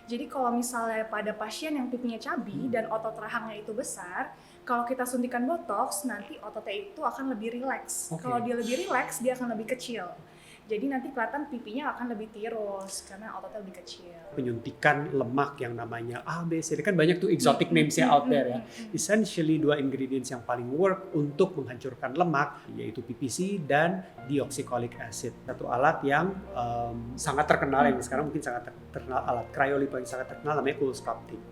Jadi kalau misalnya pada pasien yang pipinya cabi dan otot rahangnya itu besar, kalau kita suntikan botox, nanti ototnya itu akan lebih rileks. Oke. Kalau dia lebih rileks, dia akan lebih kecil. Jadi nanti kelihatan pipinya akan lebih tirus karena ototnya lebih kecil. Penyuntikan lemak yang namanya A, B, C, D, kan banyak tuh exotic names-nya out there ya. Essentially dua ingredients yang paling work untuk menghancurkan lemak yaitu PPC dan deoxycholic acid. Satu alat yang sangat terkenal yang sekarang mungkin sangat terkenal, alat cryolipo yang sangat terkenal namanya CoolSculpting,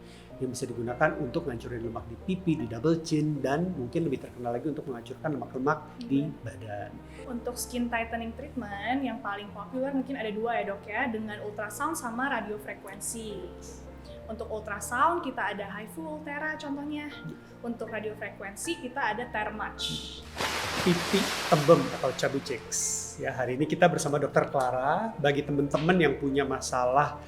yang bisa digunakan untuk menghancurkan lemak di pipi, di double chin, dan mungkin lebih terkenal lagi untuk menghancurkan lemak-lemak di badan. Untuk skin tightening treatment yang paling populer mungkin ada dua ya dok ya, dengan ultrasound sama radiofrekuensi. Untuk ultrasound kita ada HIFU Ultera contohnya. Untuk radiofrekuensi kita ada Thermage. Pipi tembem atau chubby cheeks. Ya, hari ini kita bersama Dr. Clara. Bagi teman-teman yang punya masalah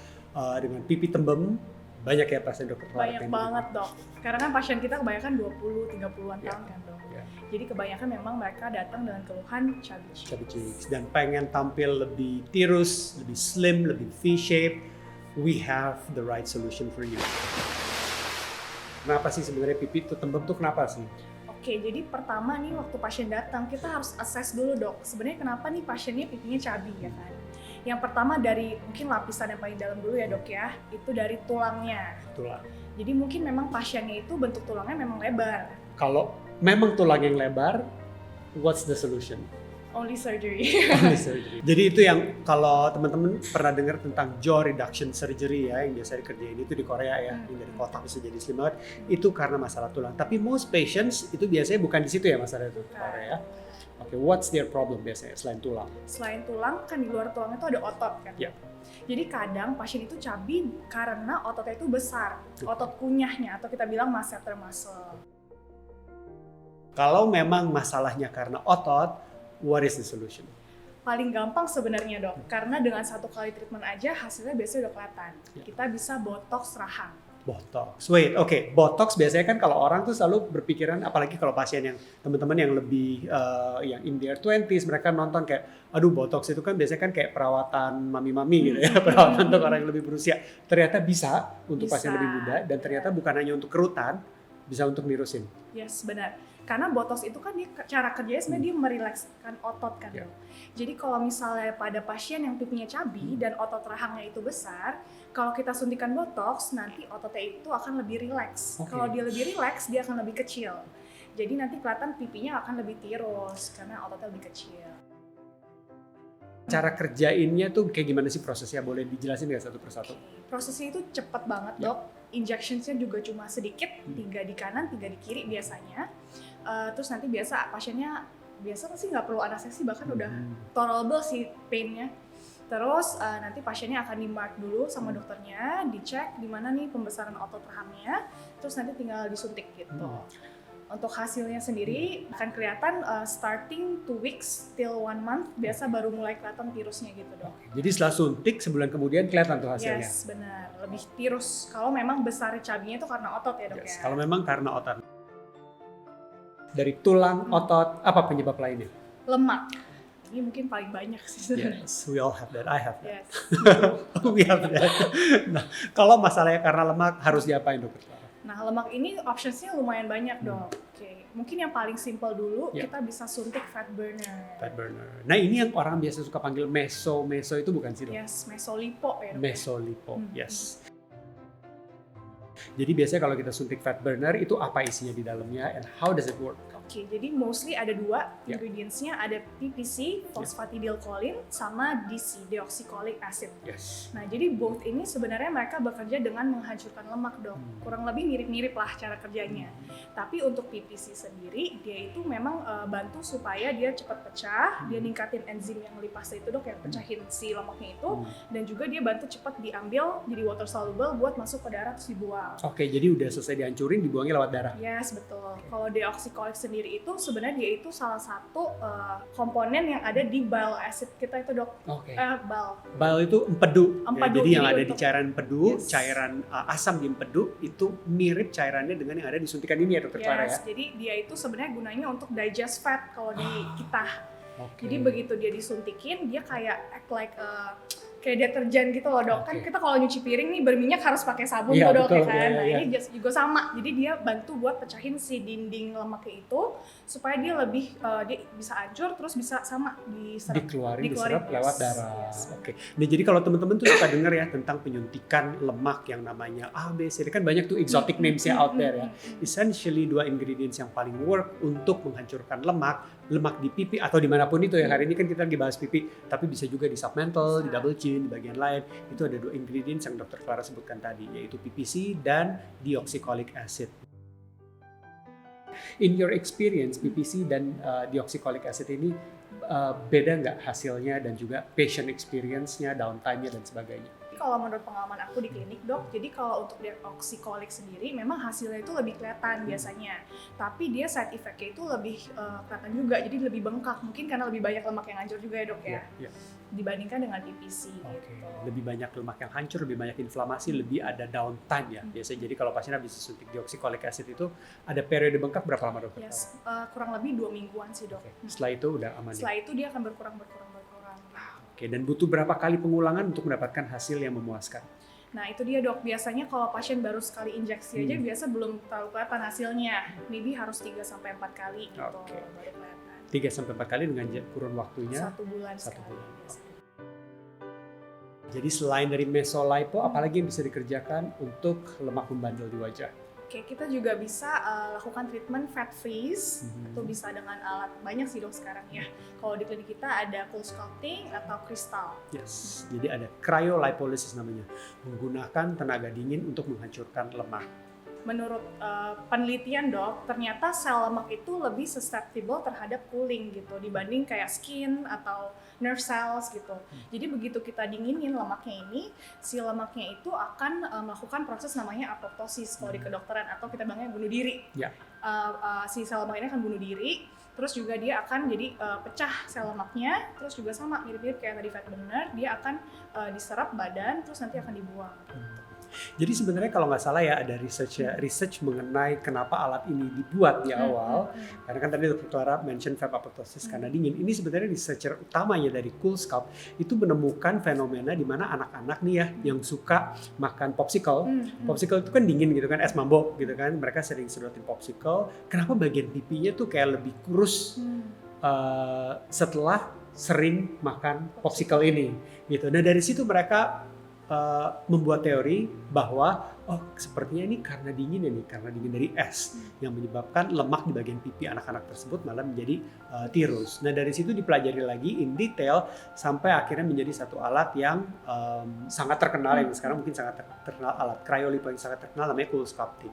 dengan pipi tembem, banyak ya pasien Dr. Clara. Banyak banget dok. Karena kan pasien kita kebanyakan 20-30an Ya. tahun kan dok. Ya. Jadi kebanyakan memang mereka datang dengan keluhan chubby cheeks. Chubby cheeks dan pengen tampil lebih tirus, lebih slim, lebih V-shape, we have the right solution for you. Kenapa sih sebenarnya pipi itu tembem tuh kenapa sih? Oke, jadi pertama nih waktu pasien datang kita harus assess dulu dok. Sebenarnya kenapa nih pasiennya pipinya cabi ya kan? Yang pertama dari mungkin lapisan yang paling dalam dulu ya dok ya, itu dari tulangnya. Tulang. Jadi mungkin memang pasiennya itu bentuk tulangnya memang lebar. Kalau memang tulang yang lebar, what's the solution? Only surgery. Only surgery. Jadi itu yang kalau teman-teman pernah dengar tentang jaw reduction surgery ya, yang biasa dikerjain itu di Korea ya, yang dari kotak bisa jadi slim banget, itu karena masalah tulang. Tapi most patients itu biasanya bukan di situ ya masalah itu Korea. Oke, what's their problem biasanya selain tulang? Selain tulang, kan di luar tulang itu ada otot kan. Ya. Jadi kadang pasien itu cabi karena ototnya itu besar, otot kunyahnya atau kita bilang masseter muscle. Kalau memang masalahnya karena otot, what is the solution? Paling gampang sebenarnya dok, karena dengan satu kali treatment aja hasilnya biasanya udah kelihatan. Ya. Kita bisa botox rahang. Botox. Wait, oke. Botox biasanya kan kalau orang tuh selalu berpikiran, apalagi kalau pasien yang teman-teman yang lebih yang in their 20s, mereka nonton kayak, aduh botox itu kan biasanya kan kayak perawatan mami-mami gitu ya, perawatan untuk orang yang lebih berusia. Ternyata bisa untuk pasien lebih muda dan ternyata bukan hanya untuk kerutan, bisa untuk nirusin. Yes, benar. Karena botox itu kan dia, cara kerjanya sebenarnya dia merilekskan otot kan dok. Jadi kalau misalnya pada pasien yang pipinya cabi dan otot rahangnya itu besar, kalau kita suntikan botox nanti ototnya itu akan lebih rileks. Kalau dia lebih rileks dia akan lebih kecil. Jadi nanti kelihatan pipinya akan lebih tirus karena ototnya lebih kecil. Cara kerjainnya tuh kayak gimana sih prosesnya? Boleh dijelasin nggak satu persatu? Prosesnya itu cepat banget dok. Injectionsnya juga cuma sedikit, 3 di kanan, 3 di kiri biasanya. Terus nanti biasa pasiennya biasa sih nggak perlu anestesi, bahkan udah tolerable sih painnya. Terus nanti pasiennya akan di-mark dulu sama dokternya, dicek di mana nih pembesaran otot rahangnya, terus nanti tinggal disuntik gitu. Untuk hasilnya sendiri akan kelihatan starting 2 weeks till 1 month, biasa baru mulai kelihatan tirusnya gitu dok. Jadi setelah suntik sebulan kemudian kelihatan tuh hasilnya? Yes, benar. Lebih tirus. Kalau memang besar cabinya itu karena otot ya dok ya. Kalau memang karena otot. Dari tulang, otot, apa penyebab lainnya? Lemak. Ini mungkin paling banyak sih sebenarnya. Yes, we all have that. I have that. Yes. We have that. Nah, kalau masalahnya karena lemak harus diapain dokter? Nah, lemak ini optionsnya lumayan banyak dok. Oke, mungkin yang paling simple dulu kita bisa suntik fat burner. Fat burner. Nah, ini yang orang biasa suka panggil meso itu bukan sih dok? Yes, mesolipo ya dok. Mesolipo, yes. Jadi biasanya kalau kita suntik fat burner itu apa isinya di dalamnya and how does it work? Oke, jadi mostly ada 2 ingredients-nya, ada PPC, phosphatidylcholine, sama DC, deoxycholic acid. Yes. Nah, jadi both ini sebenarnya mereka bekerja dengan menghancurkan lemak dok. Kurang lebih mirip-mirip lah cara kerjanya. Tapi untuk PPC sendiri, dia itu memang bantu supaya dia cepat pecah, dia ningkatin enzim yang lipase itu dok, yang pecahin si lemaknya itu, dan juga dia bantu cepat diambil jadi water soluble buat masuk ke darah terus dibuang. Oke, jadi udah selesai dihancurin, dibuangnya lewat darah? Yes, betul. Kalau deoxycholic sendiri itu sebenarnya dia itu salah satu komponen yang ada di bile acid kita itu dok. Oke. Bile. Bile itu empedu. Empedu, jadi yang jadi ada di untuk- cairan empedu, cairan asam di empedu itu mirip cairannya dengan yang ada di suntikan ini ya dokter Clara ya? Jadi dia itu sebenarnya gunanya untuk digest fat kalau di kita. Oke. Jadi begitu dia disuntikin, dia kayak act like kayak deterjen gitu loh dok. Kan Oke. kita kalau nyuci piring nih berminyak harus pakai sabun Iya, tuh dok betul. ya kan. Iya, Nah iya. ini juga sama. Jadi dia bantu buat pecahin si dinding lemaknya itu supaya dia lebih dia bisa hancur terus bisa sama diserap. Diserap lewat yes, darah. yes. Oke. Nah, jadi kalau teman-teman tuh suka dengar ya tentang penyuntikan lemak yang namanya A, B, C, D, kan banyak tuh exotic names ya out there ya. Essentially dua ingredients yang paling work untuk menghancurkan lemak di pipi atau dimanapun itu ya. Hari ini kan kita lagi bahas pipi, tapi bisa juga di submental, di double chin, di bagian lain. Itu ada dua ingredients yang Dr. Clara sebutkan tadi, yaitu PPC dan deoxycholic acid. In your experience, PPC dan deoxycholic acid ini beda nggak hasilnya dan juga patient experience-nya, downtime-nya dan sebagainya? Kalau menurut pengalaman aku di klinik dok, jadi kalau untuk deoxycholic sendiri memang hasilnya itu lebih kelihatan biasanya, tapi dia side effect-nya itu lebih kelihatan juga, jadi lebih bengkak, mungkin karena lebih banyak lemak yang hancur juga ya dok ya, dibandingkan dengan PPC gitu. Lebih banyak lemak yang hancur, lebih banyak inflamasi, lebih ada downtime ya biasanya. Jadi kalau pasien habis suntik deoxycholic acid itu ada periode bengkak berapa lama dok? Yes, kurang lebih 2 mingguan sih dok. Setelah itu udah aman. Setelah itu dia akan berkurang. Oke, dan butuh berapa kali pengulangan untuk mendapatkan hasil yang memuaskan? Nah itu dia dok, biasanya kalau pasien baru sekali injeksi aja biasa belum terlalu kelihatan hasilnya. Maybe harus 3-4 kali gitu baru kelihatan. 3-4 kali dengan kurun waktunya 1 bulan sekali. biasanya. Jadi selain dari mesolipo, apalagi yang bisa dikerjakan untuk lemak membandel di wajah? Oke, kita juga bisa lakukan treatment fat freeze atau bisa dengan alat, banyak sih dok sekarang ya. Kalau di klinik kita ada cool sculpting atau kristal. Yes, jadi ada cryolipolysis namanya, menggunakan tenaga dingin untuk menghancurkan lemak. Menurut penelitian dok, ternyata sel lemak itu lebih susceptible terhadap cooling gitu dibanding kayak skin atau nerve cells gitu. Jadi begitu kita dinginin lemaknya ini, si lemaknya itu akan melakukan proses namanya apoptosis kalau di kedokteran, atau kita bilangnya bunuh diri. Ya. Si sel lemak ini akan bunuh diri, terus juga dia akan jadi pecah sel lemaknya, terus juga sama mirip-mirip kayak tadi fat burner, dia akan diserap badan, terus nanti akan dibuang. Jadi sebenarnya kalau nggak salah ya ada research mengenai kenapa alat ini dibuat di awal. Karena kan tadi Dr. Clara mention fat apoptosis karena dingin. Ini sebenarnya researcher utamanya dari CoolSculpt itu menemukan fenomena di mana anak-anak nih ya yang suka makan popsicle. Popsicle itu kan dingin gitu kan, es mambo gitu kan. Mereka sering sedotin popsicle. Kenapa bagian pipinya tuh kayak lebih kurus setelah sering makan popsicle ini gitu. Nah dari situ mereka membuat teori bahwa sepertinya ini karena dingin ya nih, karena dingin dari es yang menyebabkan lemak di bagian pipi anak-anak tersebut malah menjadi tirus. Nah dari situ dipelajari lagi in detail sampai akhirnya menjadi satu alat yang sangat terkenal, yang sekarang mungkin sangat terkenal, alat cryolipo yang sangat terkenal namanya cool sculpting,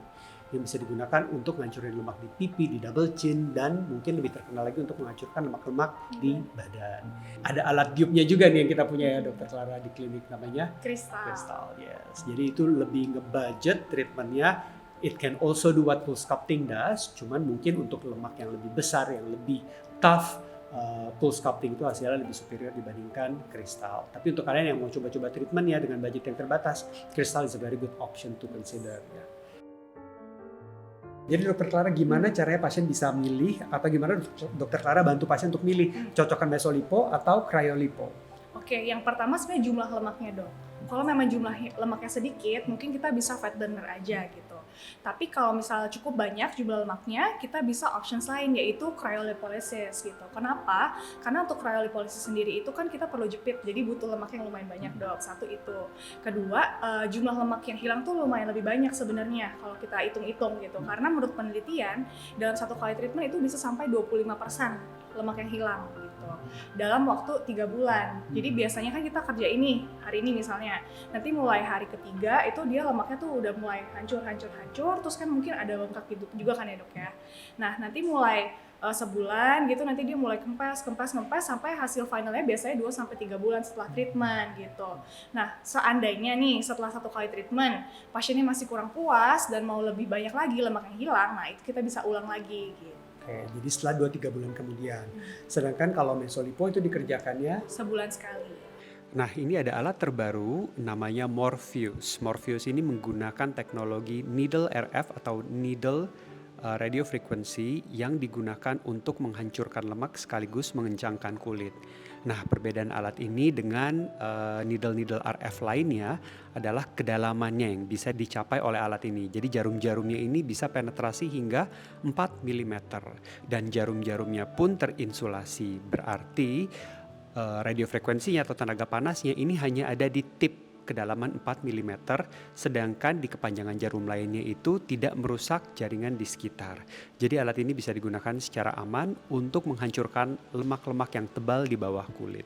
yang bisa digunakan untuk menghancurkan lemak di pipi, di double chin, dan mungkin lebih terkenal lagi untuk menghancurkan lemak-lemak di badan. Ada alat diupnya juga nih yang kita punya ya Dr. Clara di klinik, namanya kristal. Yes. Jadi itu lebih nge-budget treatmentnya. It can also do what cool sculpting does, cuman mungkin untuk lemak yang lebih besar, yang lebih tough, cool sculpting itu hasilnya lebih superior dibandingkan kristal. Tapi untuk kalian yang mau coba-coba treatment ya dengan budget yang terbatas, kristal is a very good option to consider ya. Jadi Dr. Clara, gimana caranya pasien bisa milih atau gimana Dr. Clara bantu pasien untuk milih cocokan mesolipo atau cryolipo? Oke, yang pertama sebenarnya jumlah lemaknya dok. Kalau memang jumlah lemaknya sedikit, mungkin kita bisa fat burner aja gitu. Tapi kalau misalnya cukup banyak jumlah lemaknya, kita bisa options lain yaitu cryolipolysis gitu. Kenapa? Karena untuk cryolipolysis sendiri itu kan kita perlu jepit, jadi butuh lemak yang lumayan banyak dok. Satu itu. Kedua, jumlah lemak yang hilang tuh lumayan lebih banyak sebenarnya kalau kita hitung-hitung gitu. Karena menurut penelitian, dalam satu kali treatment itu bisa sampai 25% lemak yang hilang gitu dalam waktu 3 bulan. Jadi biasanya kan kita kerja ini hari ini misalnya, nanti mulai hari ketiga itu dia lemaknya tuh udah mulai hancur, terus kan mungkin ada bengkak gitu juga kan ya dok ya. Nah nanti mulai sebulan gitu nanti dia mulai kempes sampai hasil finalnya biasanya 2-3 bulan setelah treatment gitu. Nah seandainya nih setelah 1 kali treatment pasiennya masih kurang puas dan mau lebih banyak lagi lemak yang hilang, nah itu kita bisa ulang lagi gitu. Oke, jadi setelah 2-3 bulan kemudian. Sedangkan kalau mesolipo itu dikerjakannya sebulan sekali. Nah, ini ada alat terbaru namanya Morpheus. Morpheus ini menggunakan teknologi needle RF atau needle radio frekuensi yang digunakan untuk menghancurkan lemak sekaligus mengencangkan kulit. Nah, perbedaan alat ini dengan needle-needle RF lainnya adalah kedalamannya yang bisa dicapai oleh alat ini. Jadi jarum-jarumnya ini bisa penetrasi hingga 4 mm dan jarum-jarumnya pun terinsulasi. Berarti radio frekuensinya atau tenaga panasnya ini hanya ada di tip kedalaman 4 mm, sedangkan di kepanjangan jarum lainnya itu tidak merusak jaringan di sekitar. Jadi alat ini bisa digunakan secara aman untuk menghancurkan lemak-lemak yang tebal di bawah kulit.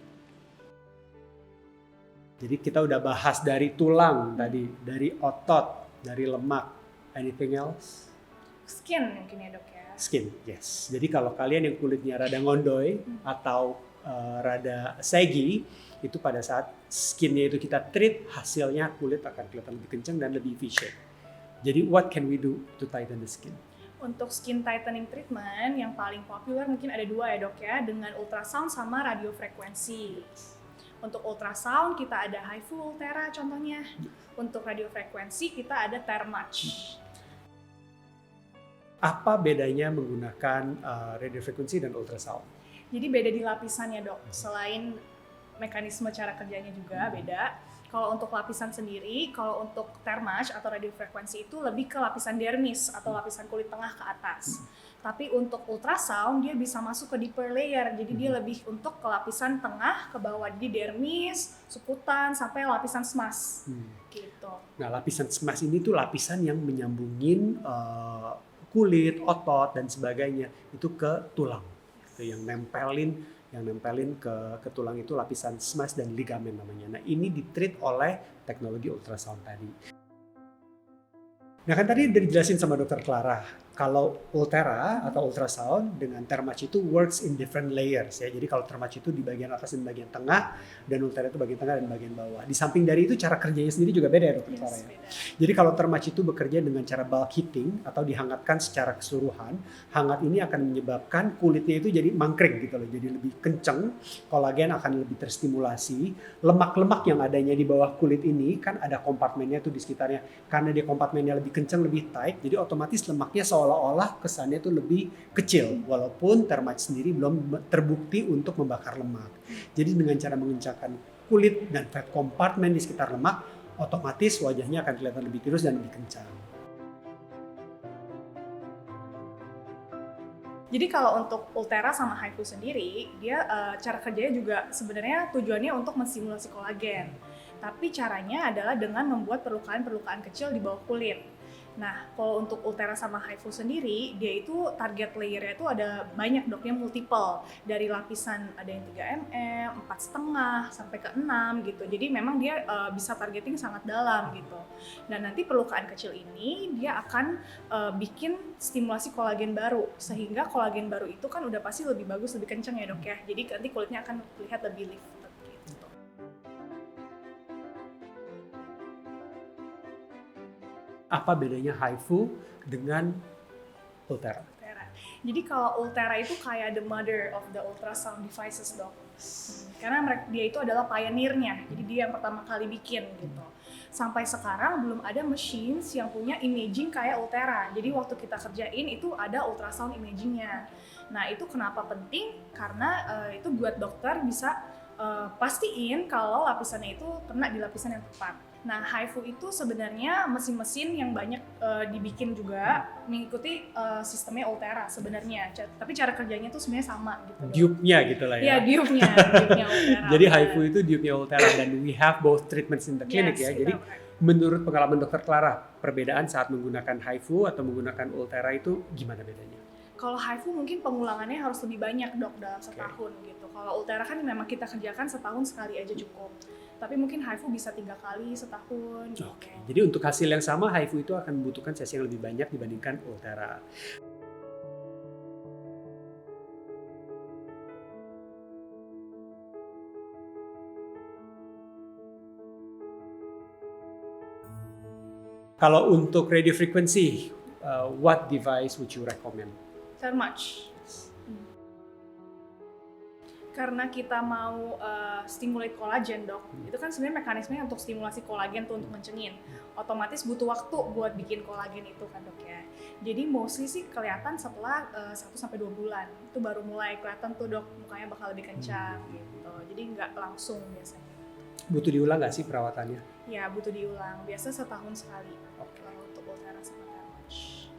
Jadi kita udah bahas dari tulang tadi, dari otot, dari lemak. Anything else? Skin mungkin ya dok ya. Skin, yes. Jadi kalau kalian yang kulitnya rada ngondoy atau rada saggy, itu pada saat skinnya itu kita treat, hasilnya kulit akan kelihatan lebih kencang dan lebih efficient. Jadi what can we do to tighten the skin? Untuk skin tightening treatment yang paling populer mungkin ada dua ya dok ya, dengan ultrasound sama radiofrekuensi. Untuk ultrasound kita ada HIFU Ultera contohnya. Untuk radiofrekuensi kita ada Thermach. Apa bedanya menggunakan radiofrekuensi dan ultrasound? Jadi beda di lapisannya dok, selain mekanisme cara kerjanya juga beda. Kalau untuk lapisan sendiri, kalau untuk Thermach atau radiofrekuensi itu lebih ke lapisan dermis atau lapisan kulit tengah ke atas. Tapi untuk ultrasound dia bisa masuk ke deeper layer, jadi dia lebih untuk ke lapisan tengah ke bawah, di dermis, sukutan sampai lapisan SMAS. Gitu. Nah, lapisan SMAS ini tuh lapisan yang menyambungin kulit, otot dan sebagainya itu ke tulang, yang nempelin ke tulang itu lapisan SMAS dan ligamen namanya. Nah, ini ditreat oleh teknologi ultrasound tadi. Nah, kan tadi udah dijelasin sama Dr. Clara, kalau Ultera atau ultrasound dengan Thermach itu works in different layers ya. Jadi kalau Thermach itu di bagian atas dan bagian tengah, dan Ultera itu bagian tengah dan bagian bawah. Di samping dari itu cara kerjanya sendiri juga beda ya Dr. Clara ya. Beda. Jadi kalau Thermach itu bekerja dengan cara bulk heating atau dihangatkan secara keseluruhan, hangat ini akan menyebabkan kulitnya itu jadi mangkring gitu loh, jadi lebih kenceng, kolagen akan lebih terstimulasi, lemak-lemak yang adanya di bawah kulit ini kan ada kompartmennya tuh di sekitarnya, karena dia kompartmennya lebih kenceng, lebih tight, jadi otomatis lemaknya seolah-olah kesannya tuh lebih kecil, walaupun Thermach sendiri belum terbukti untuk membakar lemak. Jadi dengan cara mengencangkan kulit dan fat compartment di sekitar lemak, otomatis wajahnya akan kelihatan lebih tirus dan lebih kencang. Jadi kalau untuk Ultera sama HIFU sendiri, dia cara kerjanya juga sebenarnya tujuannya untuk menstimulasi kolagen. Tapi caranya adalah dengan membuat perlukaan-perlukaan kecil di bawah kulit. Nah, kalau untuk Ultera sama HIFU sendiri, dia itu target layernya itu ada banyak doknya, multiple. Dari lapisan ada yang 3 mm, 4,5 sampai ke 6 gitu. Jadi memang dia bisa targeting sangat dalam gitu. Dan nanti perlukaan kecil ini dia akan bikin stimulasi kolagen baru. Sehingga kolagen baru itu kan udah pasti lebih bagus, lebih kencang ya dok ya. Jadi nanti kulitnya akan terlihat lebih lifted gitu. Apa bedanya HIFU dengan Ultera? Jadi kalau Ultera itu kayak the mother of the ultrasound devices dok. Karena dia itu adalah pioneer-nya, jadi dia yang pertama kali bikin gitu. Sampai sekarang belum ada machines yang punya imaging kayak Ultera. Jadi waktu kita kerjain itu ada ultrasound imagingnya. Nah itu kenapa penting? Karena itu buat dokter bisa pastiin kalau lapisannya itu kena di lapisan yang tepat. Nah, HIFU itu sebenarnya mesin-mesin yang banyak dibikin juga mengikuti sistemnya Ultera sebenarnya. Tapi cara kerjanya tuh sebenarnya sama gitu. Dupe-nya gitu lah ya. Iya, dupe-nya Ultera. Jadi HIFU itu dupe-nya Ultera dan we have both treatments in the clinic ya. Jadi menurut pengalaman Dr. Clara, perbedaan saat menggunakan HIFU atau menggunakan Ultera itu gimana bedanya? Kalau HIFU mungkin pengulangannya harus lebih banyak dok dalam setahun gitu. Kalau Ultera kan memang kita kerjakan setahun sekali aja cukup. Tapi mungkin HIFU bisa 3 kali setahun. Oke. Jadi untuk hasil yang sama, HIFU itu akan membutuhkan sesi yang lebih banyak dibandingkan Ultera. Kalau untuk radio frequency, what device would you recommend? Thermach. Karena kita mau stimulate kolagen, Dok. Itu kan sebenarnya mekanismenya untuk stimulasi kolagen tuh untuk mencengin. Otomatis butuh waktu buat bikin kolagen itu kan, Dok ya. Jadi mostly sih kelihatan setelah 1-2 bulan. Itu baru mulai kelihatan tuh, Dok, mukanya bakal lebih kencang gitu. Jadi nggak langsung biasanya. Butuh diulang nggak sih perawatannya? Ya, butuh diulang. Biasa setahun sekali. Oke. Kalau untuk ultra sama launch.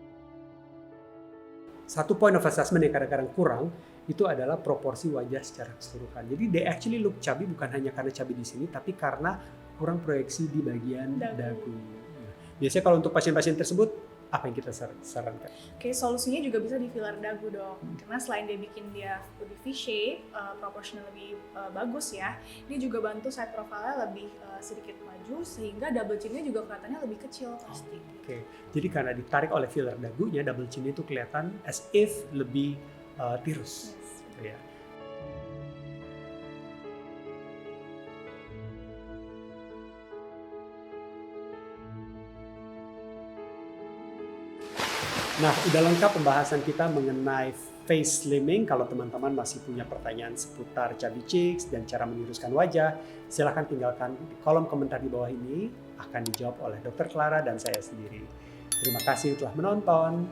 Satu point of assessment yang kadang-kadang kurang itu adalah proporsi wajah secara keseluruhan. Jadi they actually look chubby bukan hanya karena chubby di sini, tapi karena kurang proyeksi di bagian dagu. Nah, biasanya kalau untuk pasien-pasien tersebut, apa yang kita sarankan? Oke, solusinya juga bisa di filler dagu, Dok. Karena selain dia bikin dia lebih V-shape, proportional lebih bagus ya, dia juga bantu side profile lebih sedikit maju, sehingga double chin-nya juga kelihatannya lebih kecil pasti. Oke, jadi karena ditarik oleh filler dagunya, double chin itu kelihatan as if lebih tirus. Yes. Gitu ya. Nah, udah lengkap pembahasan kita mengenai face slimming. Kalau teman-teman masih punya pertanyaan seputar chubby cheeks dan cara menuruskan wajah, silahkan tinggalkan di kolom komentar di bawah ini. Akan dijawab oleh Dr. Clara dan saya sendiri. Terima kasih telah menonton.